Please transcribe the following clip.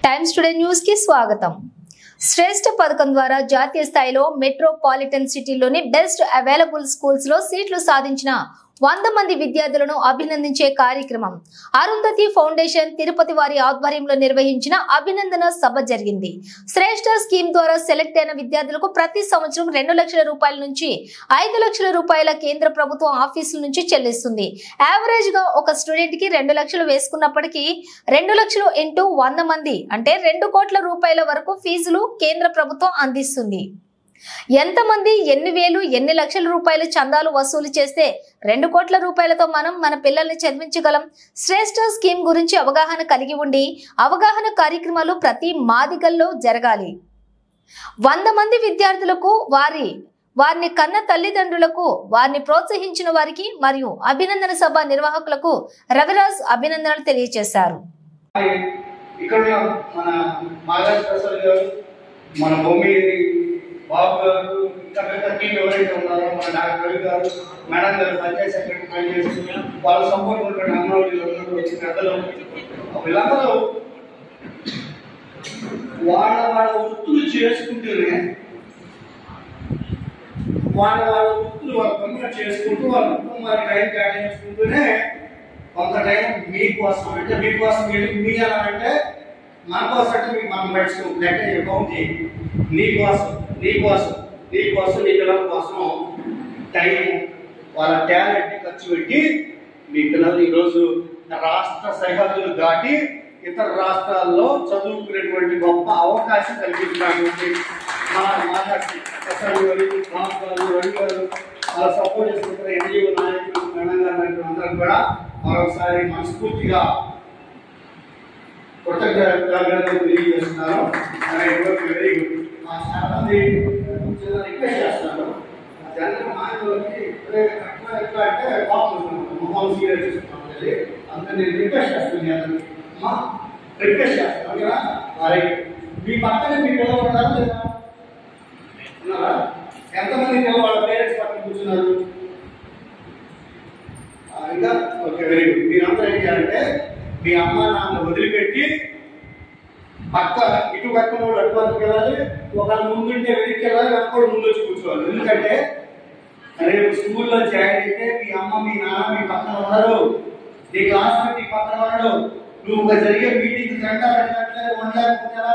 Times today news కి స్వాగతం। శ్రేష్ఠ పథకం ద్వారా జాతీయ స్థాయిలో మెట్రోపాలిటన్ సిటీలోని బెస్ట్ అవైలబుల్ స్కూల్స్ లో సీట్లు సాధించిన 100 మంది విద్యార్థులను అభినందించే కార్యక్రమం అరుంధతి ఫౌండేషన్ తిరుపతి వారి ఆధ్వర్యంలో నిర్వహించిన అభినందన సభ జరిగింది। శ్రేష్ఠ స్కీమ్ ద్వారా సెలెక్ట్ అయిన విద్యార్థులకు ప్రతి సంవత్సరం 2 లక్షల రూపాయల నుంచి 5 లక్షల రూపాయల కేంద్ర ప్రభుత్వం ఆఫీసుల నుంచి చెల్లిస్తుంది। యావరేజ్ గా ఒక స్టూడెంట్ కి 2 లక్షలు వేసుకున్నప్పటికీ 2 లక్షలు ఇంటూ 100 మంది అంటే 2 కోట్ల రూపాయల వరకు ఫీజులు కేంద్ర ప్రభుత్వం అందిస్తుంది। ఎంతమంది ఎన్ని వేలు ఎన్ని లక్షల రూపాయలు చందాలు వసూలు చేస్తే 2 కోట్ల రూపాయలతో మనం మన పిల్లల్ని చదివించగలం। శ్రేష్ఠ స్కీమ్ గురించి అవగాహన కలిగి ఉండి అవగాహన కార్యక్రమాలు ప్రతి మాదిగల్లో జరగాలి। 100 మంది విద్యార్థులకు వారిని కన్న తల్లిదండ్రులకు వారిని ప్రోత్సహించిన వారికి మరియు అభినందన సభ నిర్వాహకులకు రవిరాజ్ అభినందనలు తెలియజేశారు। బాబు గారు ఇంకా టీం ఎవరైతే ఉన్నారో మన డాక్టర్ రవి గారు మేడం గారు పంచాయత్ సెక్రటరీ పనిచేసి వాళ్ళ సపోర్ట్ ఉంటాడు అన్నవాళ్ళు వచ్చిన పెద్దలు వీళ్ళందరూ వాళ్ళ వృత్తులు చేసుకుంటూనే వాళ్ళ వృత్తులు వాళ్ళ పనులు చేసుకుంటూ వాళ్ళ కుటుంబాన్ని టైం కేటాయించుకుంటూనే కొంత టైం మీకోసం అంటే మీకోసం మీ ఎలా అంటే మన కోసం అంటే మీకు మనం పడుచుకుంటాం లెక్క కౌంట్ చేయండి నీకోసం నీ పిల్లల కోసం టైం వాళ్ళ టాలెంట్ ఖర్చు పెట్టి మీ పిల్లలు ఈరోజు రాష్ట్ర సరిహద్దులు దాటి ఇతర రాష్ట్రాల్లో చదువుకునేటువంటి గొప్ప అవకాశం కల్పించడానికి వాళ్ళ సపోర్ట్ చేసుకుంటున్న ఎన్జిఓ నాయకులు మేడం గారు అందరూ కూడా మరొకసారి మనస్ఫూర్తిగా కృతజ్ఞతలు తెలియజేస్తున్నారు। Very good. చాలా మంది రిక్వెస్ట్ చేస్తున్నారు జనరల్ మానవులకి ఎట్లా అంటే మొహం సీరియస్ చేస్తున్నాను అందుకని నేను రిక్వెస్ట్ చేస్తున్నాను అమ్మా రిక్వెస్ట్ చేస్తున్నాను కదా మరి మీ పక్కన మీ పిల్లలు ఉంటారు లేదా ఉన్నారా ఎంతమంది పిల్లలు వాళ్ళ పేరెంట్స్ పక్కన కూర్చున్నారు ఇంకా ఓకే వెరీ గుడ్। మీరందరూ ఏం చేయాలంటే మీ అమ్మ నాన్న వదిలిపెట్టి పక్క ఇటు పక్కన వాళ్ళు అటు పక్కకి వెళ్ళాలి ఒకళ్ళు ముందుంటే వెనక్కి వెళ్ళాలి అప్పుడు ముందు వచ్చి కూర్చోవాలి ఎందుకంటే రేపు స్కూల్లో జాయిన్ అయితే మీ అమ్మ మీ నాన్న మీ పక్కన ఉన్నారు నీ క్లాస్ మీ పక్కన ఉన్నాడు నువ్వు జరిగే మీటింగ్ 2 గంటలు 1 గంటలు